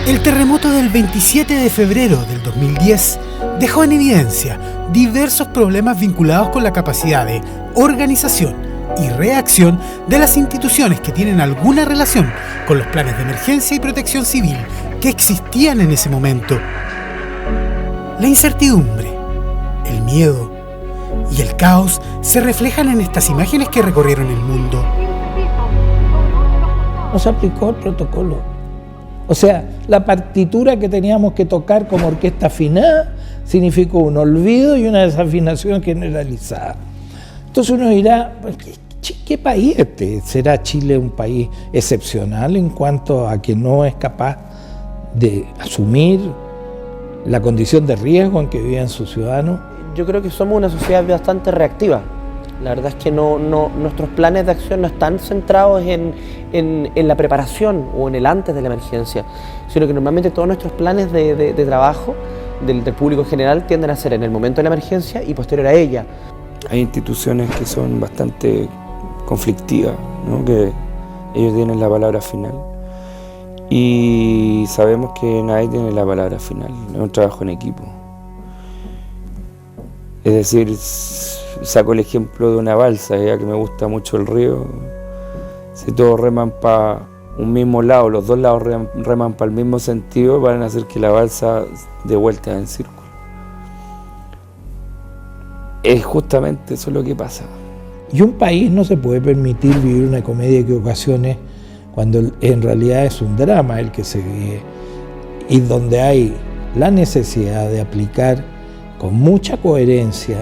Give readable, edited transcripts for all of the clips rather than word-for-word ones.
El terremoto del 27 de febrero del 2010 dejó en evidencia diversos problemas vinculados con la capacidad de organización y reacción de las instituciones que tienen alguna relación con los planes de emergencia y protección civil que existían en ese momento. La incertidumbre, el miedo y el caos se reflejan en estas imágenes que recorrieron el mundo. No se aplicó el protocolo. O sea, la partitura que teníamos que tocar como orquesta afinada significó un olvido y una desafinación generalizada. Entonces uno dirá, ¿qué país este? ¿Será Chile un país excepcional en cuanto a que no es capaz de asumir la condición de riesgo en que viven sus ciudadanos? Yo creo que somos una sociedad bastante reactiva. La verdad es que nuestros planes de acción no están centrados en la preparación o en el antes de la emergencia, sino que normalmente todos nuestros planes de trabajo del público en general tienden a ser en el momento de la emergencia y posterior a ella. Hay instituciones que son bastante conflictivas, ¿no? Que ellos tienen la palabra final y sabemos que nadie tiene la palabra final, es un trabajo en equipo. Es decir, saco el ejemplo de una balsa, ya que me gusta mucho el río. Si todos reman para un mismo lado, los dos lados reman para el mismo sentido, van a hacer que la balsa dé vueltas en círculo. Es justamente eso lo que pasa. Y un país no se puede permitir vivir una comedia de equivocaciones cuando en realidad es un drama el que se vive y donde hay la necesidad de aplicar con mucha coherencia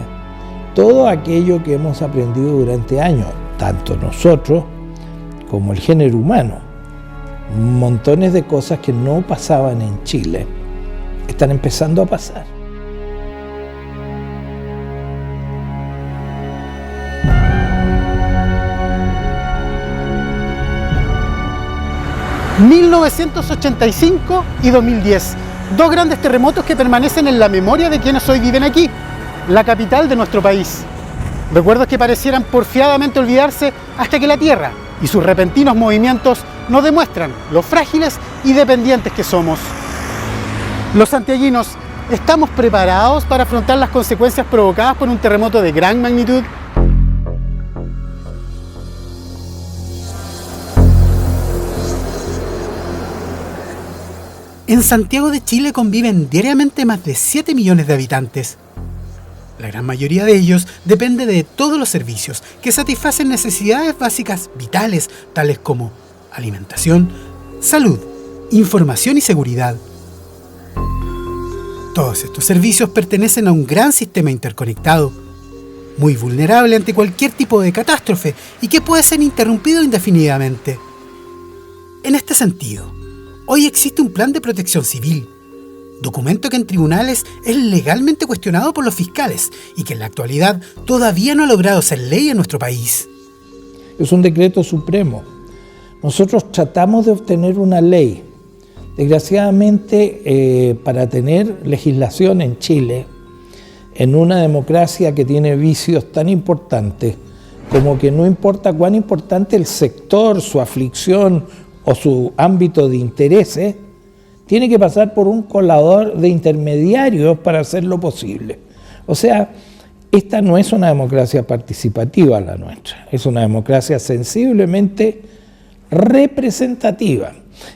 todo aquello que hemos aprendido durante años, tanto nosotros como el género humano. Montones de cosas que no pasaban en Chile están empezando a pasar. ...1985 y 2010... dos grandes terremotos que permanecen en la memoria de quienes hoy viven aquí, la capital de nuestro país. Recuerdos que parecieran porfiadamente olvidarse hasta que la Tierra y sus repentinos movimientos nos demuestran lo frágiles y dependientes que somos. Los santiaguinos, ¿estamos preparados para afrontar las consecuencias provocadas por un terremoto de gran magnitud? En Santiago de Chile conviven diariamente más de 7 millones de habitantes. La gran mayoría de ellos depende de todos los servicios que satisfacen necesidades básicas vitales, tales como alimentación, salud, información y seguridad. Todos estos servicios pertenecen a un gran sistema interconectado, muy vulnerable ante cualquier tipo de catástrofe y que puede ser interrumpido indefinidamente. En este sentido, hoy existe un plan de protección civil, documento que en tribunales es legalmente cuestionado por los fiscales y que en la actualidad todavía no ha logrado ser ley en nuestro país. Es un decreto supremo. Nosotros tratamos de obtener una ley. Desgraciadamente, para tener legislación en Chile, en una democracia que tiene vicios tan importantes como que no importa cuán importante el sector, su aflicción o su ámbito de intereses, tiene que pasar por un colador de intermediarios para hacerlo posible. O sea, esta no es una democracia participativa la nuestra, es una democracia sensiblemente representativa.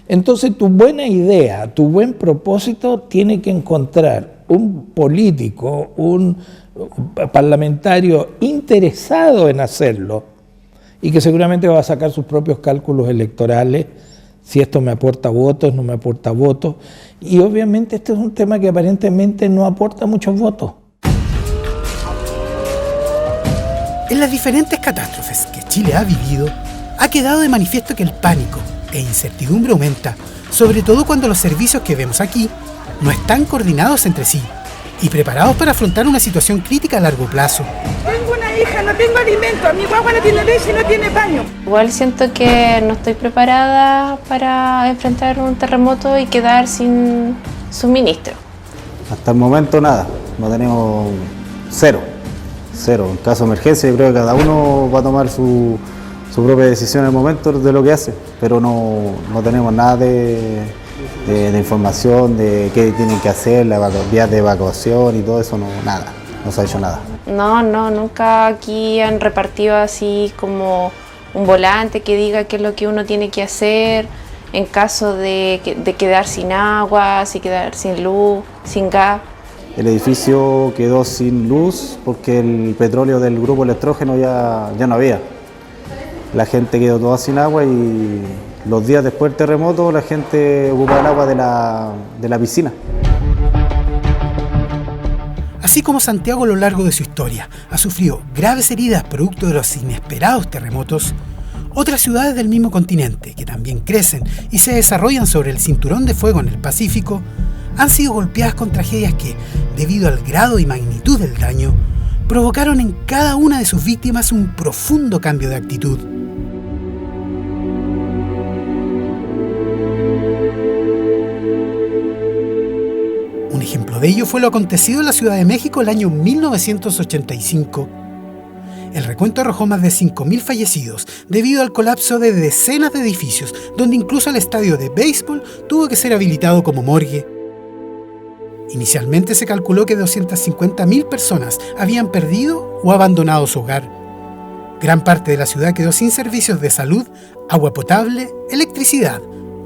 Entonces tu buena idea, tu buen propósito tiene que encontrar un político, un parlamentario interesado en hacerlo y que seguramente va a sacar sus propios cálculos electorales, si esto me aporta votos, no me aporta votos, y obviamente este es un tema que aparentemente no aporta muchos votos. En las diferentes catástrofes que Chile ha vivido, ha quedado de manifiesto que el pánico e incertidumbre aumenta, sobre todo cuando los servicios que vemos aquí no están coordinados entre sí y preparados para afrontar una situación crítica a largo plazo. Tengo una hija, no tengo alimento, mi guagua no tiene leche y no tiene baño. Igual siento que no estoy preparada para enfrentar un terremoto y quedar sin suministro. Hasta el momento nada, no tenemos cero. En caso de emergencia yo creo que cada uno va a tomar su propia decisión en el momento de lo que hace, pero no tenemos nada de de información de qué tienen que hacer, las vías de evacuación y todo eso, no se ha hecho nada. No, nunca aquí han repartido así como un volante que diga qué es lo que uno tiene que hacer en caso de quedar sin agua, si quedar sin luz, sin gas. El edificio quedó sin luz porque el petróleo del grupo Electrógeno ya no había. La gente quedó toda sin agua y los días después del terremoto la gente ocupaba el agua de la piscina. Así como Santiago a lo largo de su historia ha sufrido graves heridas producto de los inesperados terremotos, otras ciudades del mismo continente, que también crecen y se desarrollan sobre el cinturón de fuego en el Pacífico, han sido golpeadas con tragedias que, debido al grado y magnitud del daño, provocaron en cada una de sus víctimas un profundo cambio de actitud. Un ejemplo de ello fue lo acontecido en la Ciudad de México el año 1985. El recuento arrojó más de 5.000 fallecidos debido al colapso de decenas de edificios, donde incluso el estadio de béisbol tuvo que ser habilitado como morgue. Inicialmente se calculó que 250.000 personas habían perdido o abandonado su hogar. Gran parte de la ciudad quedó sin servicios de salud, agua potable, electricidad,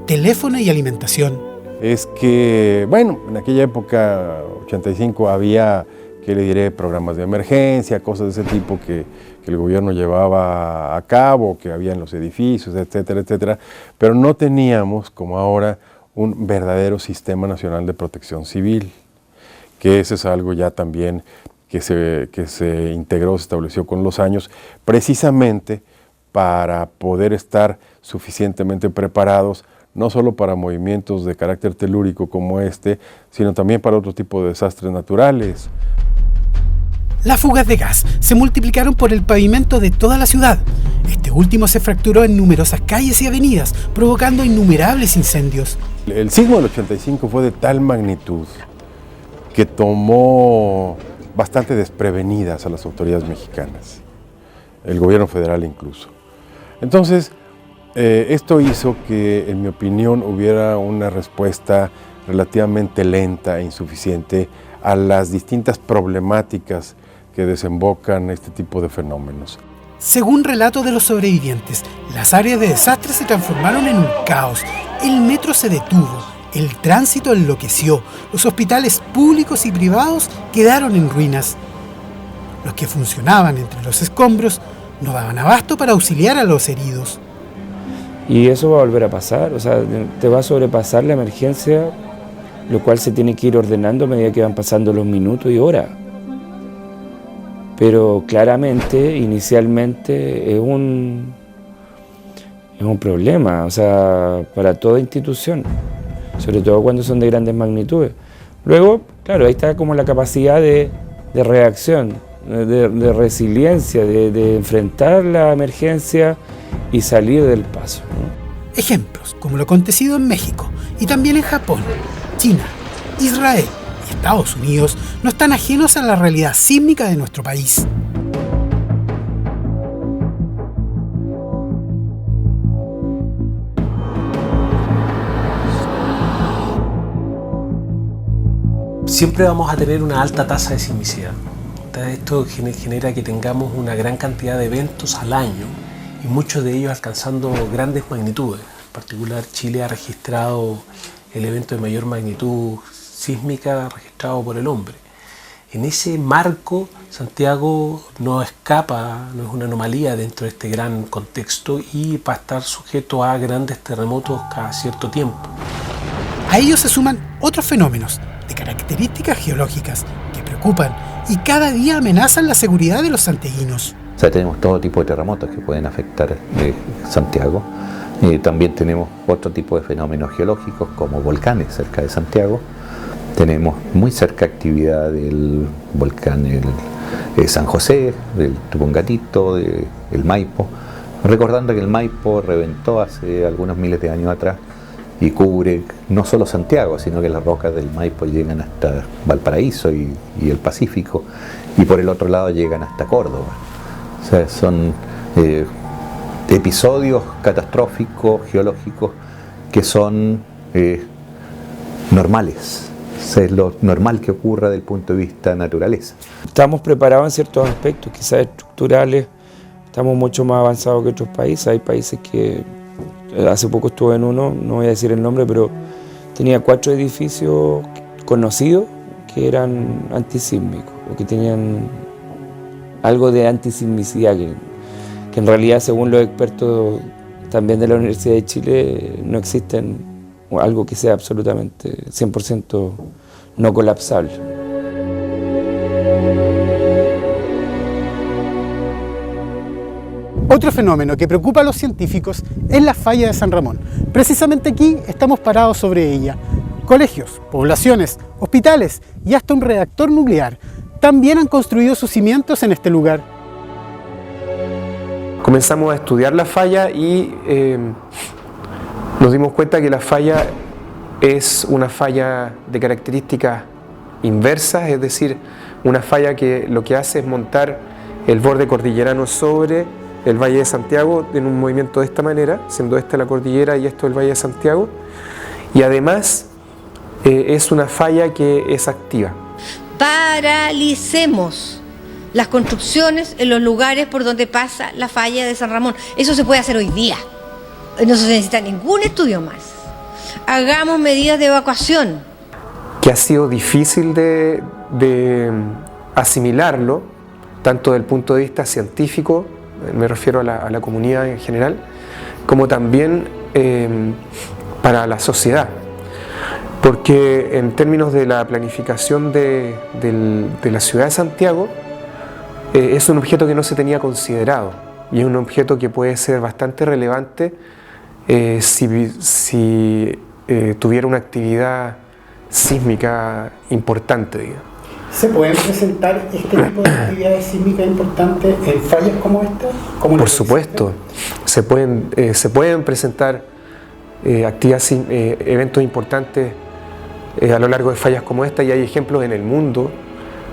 teléfono y alimentación. Es que, bueno, en aquella época, 85, había, ¿qué le diré?, programas de emergencia, cosas de ese tipo que el gobierno llevaba a cabo, que había en los edificios, etcétera, etcétera, pero no teníamos, como ahora, un verdadero sistema nacional de protección civil, que ese es algo ya también que se integró, se estableció con los años, precisamente para poder estar suficientemente preparados, no solo para movimientos de carácter telúrico como este, sino también para otro tipo de desastres naturales. Las fugas de gas se multiplicaron por el pavimento de toda la ciudad. Este último se fracturó en numerosas calles y avenidas, provocando innumerables incendios. El sismo del 85 fue de tal magnitud que tomó bastante desprevenidas a las autoridades mexicanas, el gobierno federal incluso. Entonces, esto hizo que, en mi opinión, hubiera una respuesta relativamente lenta e insuficiente a las distintas problemáticas que desembocan este tipo de fenómenos. Según relatos de los sobrevivientes, las áreas de desastre se transformaron en un caos, el metro se detuvo, el tránsito enloqueció, los hospitales públicos y privados quedaron en ruinas. Los que funcionaban entre los escombros no daban abasto para auxiliar a los heridos. Y eso va a volver a pasar, o sea, te va a sobrepasar la emergencia, lo cual se tiene que ir ordenando a medida que van pasando los minutos y horas. Pero claramente, inicialmente, es un problema, o sea, para toda institución, sobre todo cuando son de grandes magnitudes. Luego, claro, ahí está como la capacidad de reacción, de resiliencia, de enfrentar la emergencia y salir del paso, ¿no? Ejemplos como lo acontecido en México y también en Japón, China, Israel y Estados Unidos no están ajenos a la realidad sísmica de nuestro país. Siempre vamos a tener una alta tasa de sismicidad. Esto genera que tengamos una gran cantidad de eventos al año y muchos de ellos alcanzando grandes magnitudes. En particular, Chile ha registrado el evento de mayor magnitud sísmica registrado por el hombre. En ese marco, Santiago no escapa, no es una anomalía dentro de este gran contexto y va a estar sujeto a grandes terremotos cada cierto tiempo. A ellos se suman otros fenómenos de características geológicas que preocupan y cada día amenazan la seguridad de los santiaguinos. O sea, tenemos todo tipo de terremotos que pueden afectar Santiago. También tenemos otro tipo de fenómenos geológicos como volcanes cerca de Santiago. Tenemos muy cerca actividad del volcán San José, del Tupungatito, del Maipo. Recordando que el Maipo reventó hace algunos miles de años atrás y cubre no solo Santiago, sino que las rocas del Maipo llegan hasta Valparaíso y el Pacífico, y por el otro lado llegan hasta Córdoba. O sea, son episodios catastróficos geológicos que son normales. Es lo normal que ocurra desde el punto de vista naturaleza. Estamos preparados en ciertos aspectos, quizás estructurales, estamos mucho más avanzados que otros países. Hay países que, hace poco estuve en uno, no voy a decir el nombre, pero tenía 4 edificios conocidos que eran antisísmicos o que tenían algo de antisismicidad, que en realidad, según los expertos también de la Universidad de Chile, no existen algo que sea absolutamente 100% no colapsable. Otro fenómeno que preocupa a los científicos es la falla de San Ramón. Precisamente aquí estamos parados sobre ella. Colegios, poblaciones, hospitales y hasta un reactor nuclear también han construido sus cimientos en este lugar. Comenzamos a estudiar la falla y nos dimos cuenta que la falla es una falla de características inversas, es decir, una falla que lo que hace es montar el borde cordillerano sobre el Valle de Santiago en un movimiento de esta manera, siendo esta la cordillera y esto el Valle de Santiago, y además es una falla que es activa. Paralicemos las construcciones en los lugares por donde pasa la falla de San Ramón. Eso se puede hacer hoy día. No se necesita ningún estudio más. Hagamos medidas de evacuación. Que ha sido difícil de asimilarlo, tanto desde el punto de vista científico, me refiero a la comunidad en general, como también para la sociedad. Porque en términos de la planificación de la ciudad de Santiago, es un objeto que no se tenía considerado y es un objeto que puede ser bastante relevante si tuviera una actividad sísmica importante, digamos. ¿Se pueden presentar este tipo de actividades sísmicas importantes en fallas como esta? Por supuesto, se pueden presentar eventos importantes a lo largo de fallas como esta, y hay ejemplos en el mundo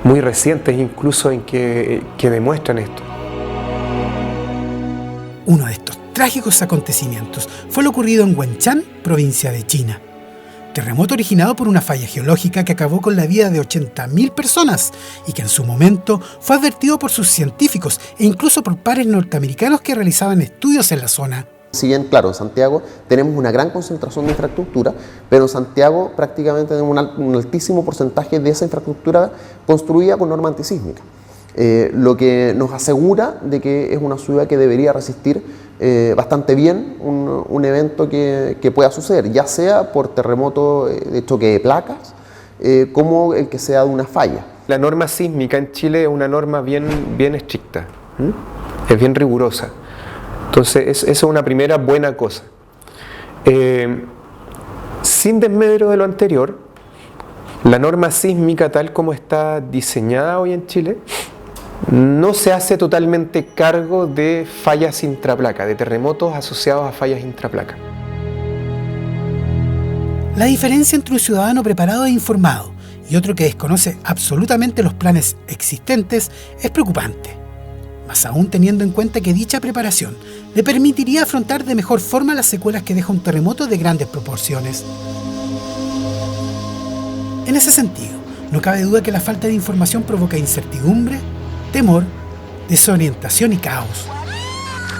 muy recientes incluso en que demuestran esto. Uno de estos trágicos acontecimientos fue lo ocurrido en Wenchang, provincia de China. Terremoto originado por una falla geológica que acabó con la vida de 80.000 personas y que en su momento fue advertido por sus científicos e incluso por pares norteamericanos que realizaban estudios en la zona. Si bien, claro, en Santiago tenemos una gran concentración de infraestructura, pero en Santiago prácticamente tenemos un altísimo porcentaje de esa infraestructura construida con norma antisísmica, lo que nos asegura de que es una ciudad que debería resistir bastante bien un evento que pueda suceder, ya sea por terremoto de choque de placas, como el que sea de una falla. La norma sísmica en Chile es una norma bien estricta, es bien rigurosa. Entonces, esa es una primera buena cosa. Sin desmedro de lo anterior, la norma sísmica tal como está diseñada hoy en Chile, no se hace totalmente cargo de fallas intraplaca, de terremotos asociados a fallas intraplaca. La diferencia entre un ciudadano preparado e informado y otro que desconoce absolutamente los planes existentes es preocupante. Más aún teniendo en cuenta que dicha preparación le permitiría afrontar de mejor forma las secuelas que deja un terremoto de grandes proporciones. En ese sentido, no cabe duda que la falta de información provoca incertidumbre, temor, desorientación y caos.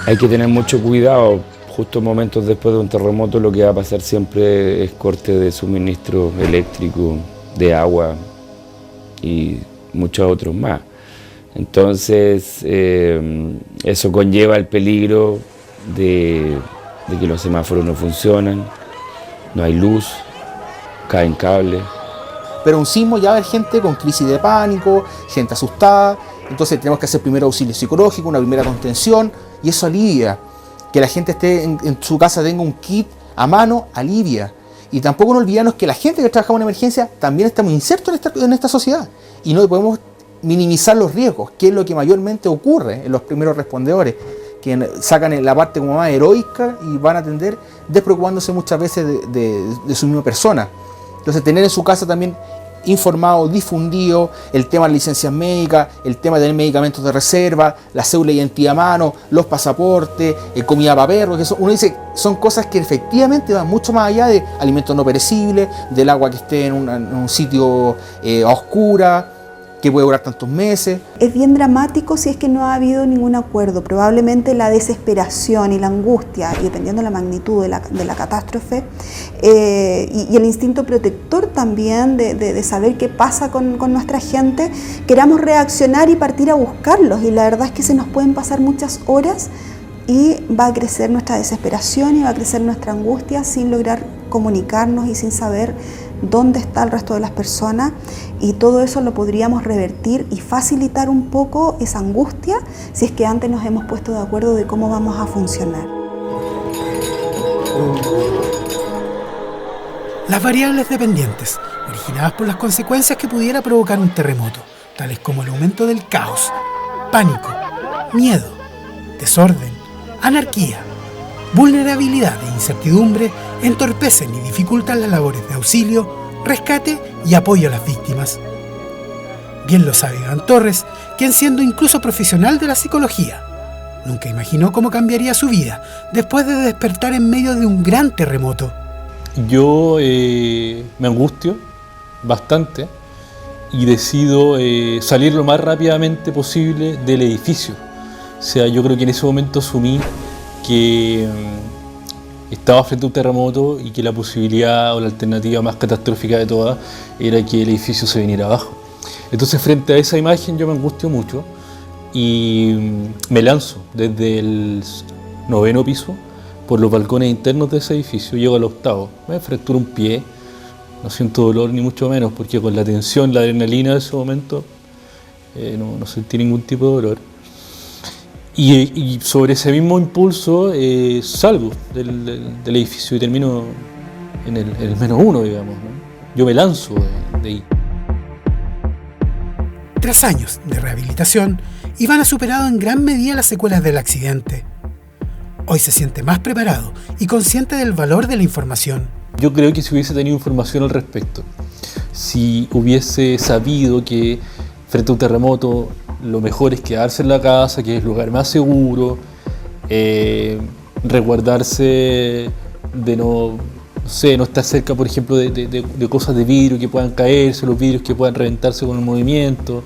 Hay que tener mucho cuidado. Justo momentos después de un terremoto lo que va a pasar siempre es corte de suministro eléctrico, de agua y muchos otros más. Entonces, eso conlleva el peligro de que los semáforos no funcionan, no hay luz, caen cables. Pero un sismo ya va a haber gente con crisis de pánico, gente asustada, entonces tenemos que hacer primero auxilio psicológico, una primera contención, y eso alivia. Que la gente esté en su casa, tenga un kit a mano, alivia. Y tampoco no olvidarnos que la gente que trabaja en una emergencia también estamos insertos en esta sociedad, y no podemos minimizar los riesgos, que es lo que mayormente ocurre en los primeros respondedores, que sacan la parte como más heroica y van a atender despreocupándose muchas veces de su misma persona. Entonces tener en su casa también informado, difundido, el tema de licencias médicas, el tema de tener medicamentos de reserva, la cédula de identidad a mano, los pasaportes, comida para perros, que uno dice, son cosas que efectivamente van mucho más allá de alimentos no perecibles, del agua que esté en un sitio a oscura, que puede durar tantos meses. Es bien dramático si es que no ha habido ningún acuerdo. Probablemente la desesperación y la angustia, y dependiendo de la magnitud de la catástrofe, y el instinto protector también de saber qué pasa con nuestra gente, queramos reaccionar y partir a buscarlos. Y la verdad es que se nos pueden pasar muchas horas y va a crecer nuestra desesperación y va a crecer nuestra angustia sin lograr comunicarnos y sin saber dónde está el resto de las personas, y todo eso lo podríamos revertir y facilitar un poco esa angustia si es que antes nos hemos puesto de acuerdo de cómo vamos a funcionar. Las variables dependientes, originadas por las consecuencias que pudiera provocar un terremoto, tales como el aumento del caos, pánico, miedo, desorden, anarquía, vulnerabilidad e incertidumbre, entorpecen y dificultan las labores de auxilio, rescate y apoyo a las víctimas. Bien lo sabe Iván Torres, quien siendo incluso profesional de la psicología, nunca imaginó cómo cambiaría su vida después de despertar en medio de un gran terremoto. Yo me angustio bastante y decido salir lo más rápidamente posible del edificio. O sea, yo creo que en ese momento asumí que estaba frente a un terremoto y que la posibilidad o la alternativa más catastrófica de todas era que el edificio se viniera abajo. Entonces, frente a esa imagen yo me angustio mucho y me lanzo desde el 9º piso por los balcones internos de ese edificio, llego al 8º, me fracturo un pie, no siento dolor ni mucho menos, porque con la tensión, la adrenalina de ese momento no sentí ningún tipo de dolor. Y sobre ese mismo impulso salgo del edificio y termino en el -1, digamos, ¿no? Yo me lanzo de ahí. Tras años de rehabilitación, Iván ha superado en gran medida las secuelas del accidente. Hoy se siente más preparado y consciente del valor de la información. Yo creo que si hubiese tenido información al respecto, si hubiese sabido que frente a un terremoto lo mejor es quedarse en la casa, que es el lugar más seguro, resguardarse de no estar cerca, por ejemplo, de cosas de vidrio que puedan caerse, los vidrios que puedan reventarse con el movimiento.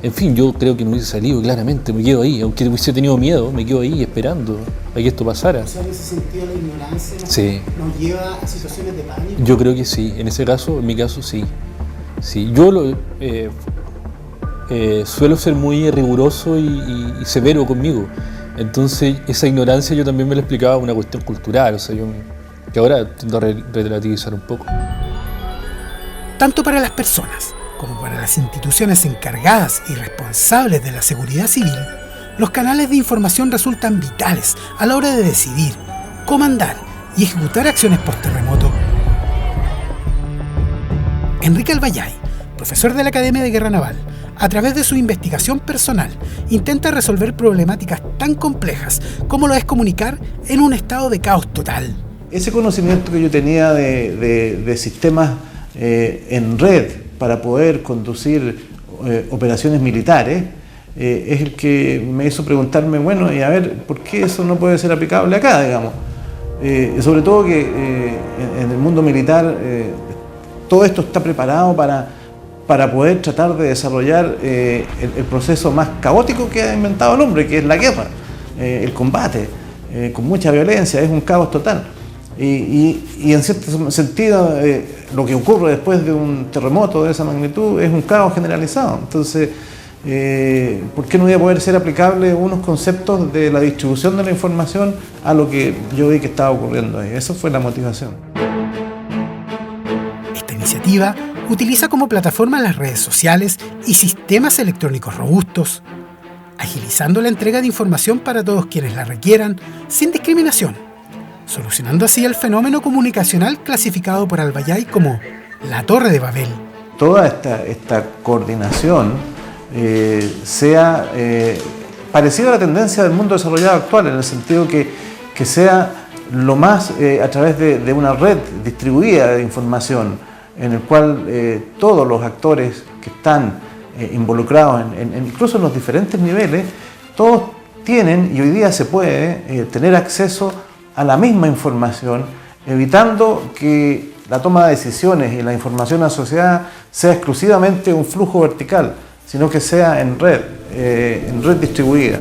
En fin, yo creo que no hubiese salido, claramente, me quedo ahí. Aunque hubiese tenido miedo, me quedo ahí esperando a que esto pasara. O sea, en ese sentido la ignorancia nos lleva a situaciones de pánico. Yo creo que sí, en mi caso sí. Sí, yo suelo ser muy riguroso y severo conmigo. Entonces, esa ignorancia yo también me la explicaba una cuestión cultural, o sea, que ahora tiendo a relativizar un poco. Tanto para las personas como para las instituciones encargadas y responsables de la seguridad civil, los canales de información resultan vitales a la hora de decidir, comandar y ejecutar acciones post-terremoto. Enrique Albayay, profesor de la Academia de Guerra Naval, a través de su investigación personal, intenta resolver problemáticas tan complejas como lo es comunicar en un estado de caos total. Ese conocimiento que yo tenía de sistemas en red para poder conducir operaciones militares es el que me hizo preguntarme, bueno, y a ver, ¿por qué eso no puede ser aplicable acá, digamos? Sobre todo que en el mundo militar todo esto está preparado para poder tratar de desarrollar el proceso más caótico que ha inventado el hombre, que es la guerra, el combate, con mucha violencia, es un caos total. Y en cierto sentido, lo que ocurre después de un terremoto de esa magnitud es un caos generalizado. Entonces, ¿por qué no iba a poder ser aplicable unos conceptos de la distribución de la información a lo que yo vi que estaba ocurriendo ahí? Esa fue la motivación. Esta iniciativa utiliza como plataforma las redes sociales y sistemas electrónicos robustos, agilizando la entrega de información para todos quienes la requieran, sin discriminación, solucionando así el fenómeno comunicacional clasificado por Albayay como la Torre de Babel. Toda esta coordinación sea parecida a la tendencia del mundo desarrollado actual, en el sentido que sea lo más a través de una red distribuida de información, en el cual todos los actores que están involucrados, incluso en los diferentes niveles, todos tienen, y hoy día se puede, tener acceso a la misma información, evitando que la toma de decisiones y la información asociada sea exclusivamente un flujo vertical, sino que sea en red distribuida.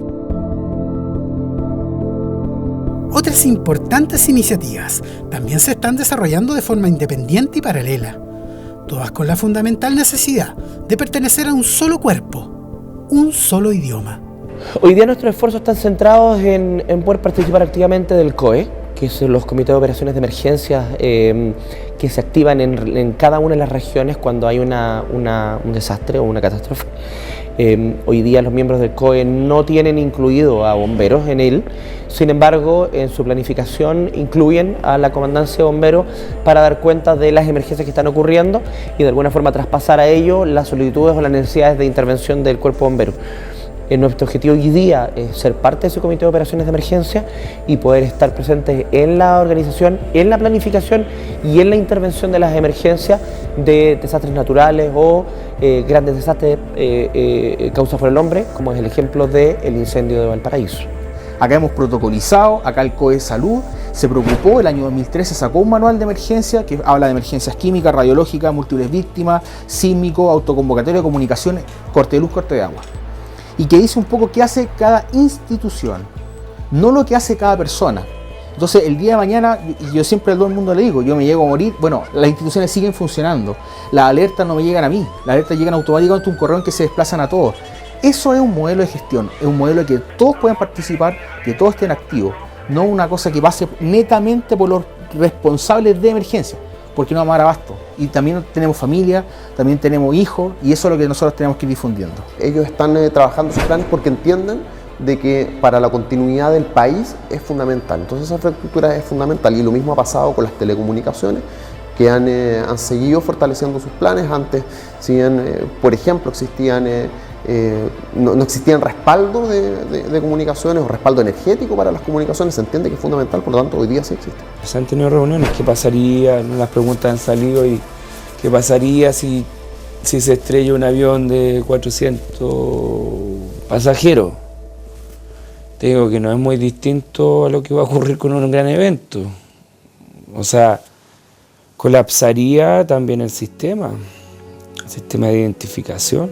Otras importantes iniciativas también se están desarrollando de forma independiente y paralela, todas con la fundamental necesidad de pertenecer a un solo cuerpo, un solo idioma. Hoy día nuestros esfuerzos están centrados en poder participar activamente del COE, que son los comités de operaciones de emergencia que se activan en cada una de las regiones cuando hay un desastre o una catástrofe. Hoy día los miembros del COE no tienen incluido a bomberos en él, sin embargo en su planificación incluyen a la comandancia de bomberos para dar cuenta de las emergencias que están ocurriendo y de alguna forma traspasar a ellos las solicitudes o las necesidades de intervención del cuerpo bombero. Nuestro objetivo hoy día es ser parte de ese comité de operaciones de emergencia y poder estar presentes en la organización, en la planificación y en la intervención de las emergencias de desastres naturales o grandes desastres causados por el hombre, como es el ejemplo del incendio de Valparaíso. Acá hemos protocolizado, acá el COE Salud se preocupó, el año 2013 sacó un manual de emergencia que habla de emergencias químicas, radiológicas, múltiples víctimas, sísmico, autoconvocatorio de comunicaciones, corte de luz, corte de agua. Y que dice un poco qué hace cada institución, no lo que hace cada persona. Entonces el día de mañana, yo siempre a todo el mundo le digo, yo me llego a morir, bueno, las instituciones siguen funcionando, las alertas no me llegan a mí, las alertas llegan automáticamente a un correo en que se desplazan a todos. Eso es un modelo de gestión, es un modelo de que todos puedan participar, que todos estén activos, no una cosa que pase netamente por los responsables de emergencia, porque no vamos a dar abasto. Y también tenemos familia, también tenemos hijos, y eso es lo que nosotros tenemos que ir difundiendo. Ellos están trabajando sus planes porque entienden de que para la continuidad del país es fundamental. Entonces esa infraestructura es fundamental, y lo mismo ha pasado con las telecomunicaciones, que han seguido fortaleciendo sus planes. Antes, si bien, por ejemplo, no existían respaldo de comunicaciones o respaldo energético para las comunicaciones, se entiende que es fundamental, por lo tanto hoy día sí existe. Se han tenido reuniones, ¿qué pasaría? Las preguntas han salido y ¿qué pasaría si se estrella un avión de 400 pasajeros? Te digo que no es muy distinto a lo que va a ocurrir con un gran evento. O sea, colapsaría también el sistema de identificación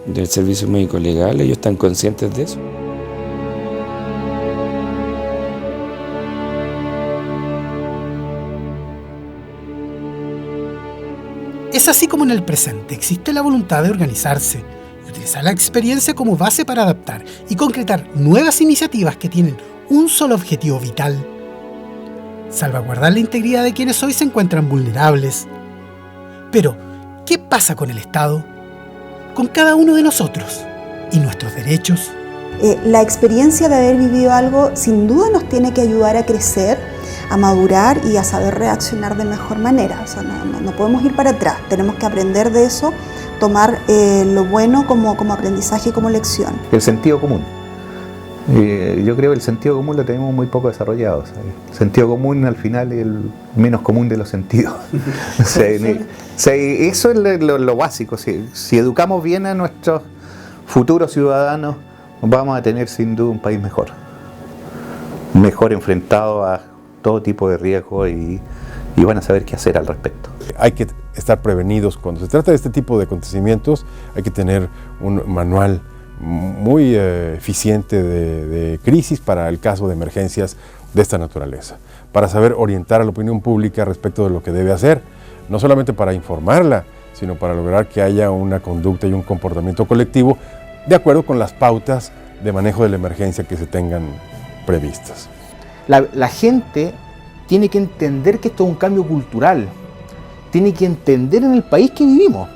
del servicio médico legal. Ellos están conscientes de eso. Es así como en el presente existe la voluntad de organizarse y utilizar la experiencia como base para adaptar y concretar nuevas iniciativas que tienen un solo objetivo vital: salvaguardar la integridad de quienes hoy se encuentran vulnerables. Pero, ¿qué pasa con el Estado? Con cada uno de nosotros y nuestros derechos. La experiencia de haber vivido algo sin duda nos tiene que ayudar a crecer, a madurar y a saber reaccionar de mejor manera. O sea, no podemos ir para atrás, tenemos que aprender de eso, tomar lo bueno como aprendizaje y como lección. El sentido común. Yo creo que el sentido común lo tenemos muy poco desarrollado. El sentido común al final es el menos común de los sentidos. Eso es lo básico. Si educamos bien a nuestros futuros ciudadanos, vamos a tener sin duda un país mejor enfrentado a todo tipo de riesgos y van a saber qué hacer al respecto. Hay que estar prevenidos. Cuando se trata de este tipo de acontecimientos, hay que tener un manual muy eficiente de crisis para el caso de emergencias de esta naturaleza, para saber orientar a la opinión pública respecto de lo que debe hacer, no solamente para informarla, sino para lograr que haya una conducta y un comportamiento colectivo de acuerdo con las pautas de manejo de la emergencia que se tengan previstas. La gente tiene que entender que esto es un cambio cultural, tiene que entender en el país que vivimos.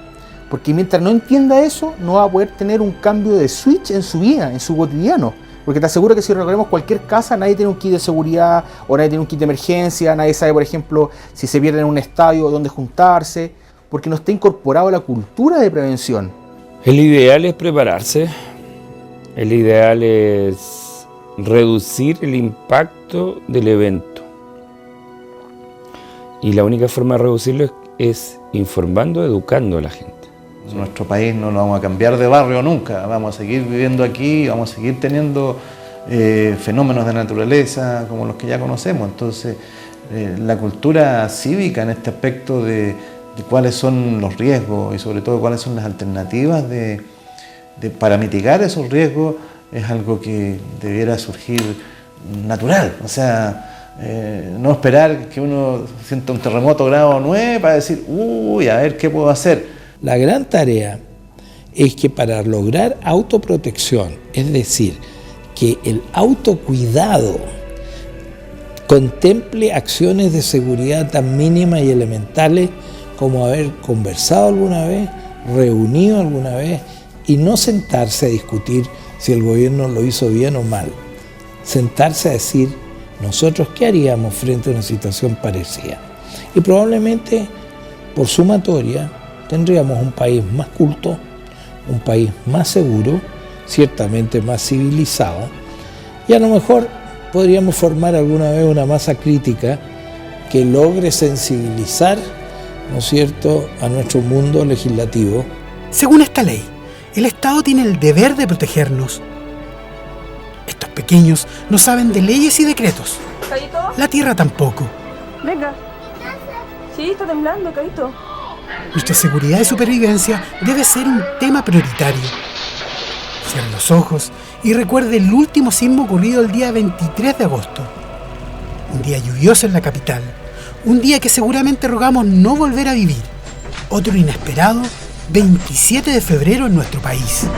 Porque mientras no entienda eso, no va a poder tener un cambio de switch en su vida, en su cotidiano. Porque te aseguro que si recorremos cualquier casa, nadie tiene un kit de seguridad o nadie tiene un kit de emergencia, nadie sabe, por ejemplo, si se pierde en un estadio, dónde juntarse, porque no está incorporado a la cultura de prevención. El ideal es prepararse, el ideal es reducir el impacto del evento. Y la única forma de reducirlo es informando, educando a la gente. Nuestro país no lo vamos a cambiar de barrio nunca, vamos a seguir viviendo aquí, vamos a seguir teniendo fenómenos de naturaleza como los que ya conocemos. Entonces, la cultura cívica en este aspecto de cuáles son los riesgos y sobre todo cuáles son las alternativas para mitigar esos riesgos es algo que debiera surgir natural. O sea, no esperar que uno sienta un terremoto grado 9 para decir, uy, a ver qué puedo hacer. La gran tarea es que para lograr autoprotección, es decir, que el autocuidado contemple acciones de seguridad tan mínimas y elementales como haber conversado alguna vez, reunido alguna vez y no sentarse a discutir si el gobierno lo hizo bien o mal. Sentarse a decir, nosotros qué haríamos frente a una situación parecida. Y probablemente, por sumatoria, tendríamos un país más culto, un país más seguro, ciertamente más civilizado, y a lo mejor podríamos formar alguna vez una masa crítica que logre sensibilizar, ¿no es cierto?, a nuestro mundo legislativo. Según esta ley, el Estado tiene el deber de protegernos. Estos pequeños no saben de leyes y decretos. ¿Caíto? La tierra tampoco. Venga. Sí, está temblando, Caíto. Nuestra seguridad y supervivencia debe ser un tema prioritario. Cierre los ojos y recuerde el último sismo ocurrido el día 23 de agosto. Un día lluvioso en la capital. Un día que seguramente rogamos no volver a vivir. Otro inesperado 27 de febrero en nuestro país.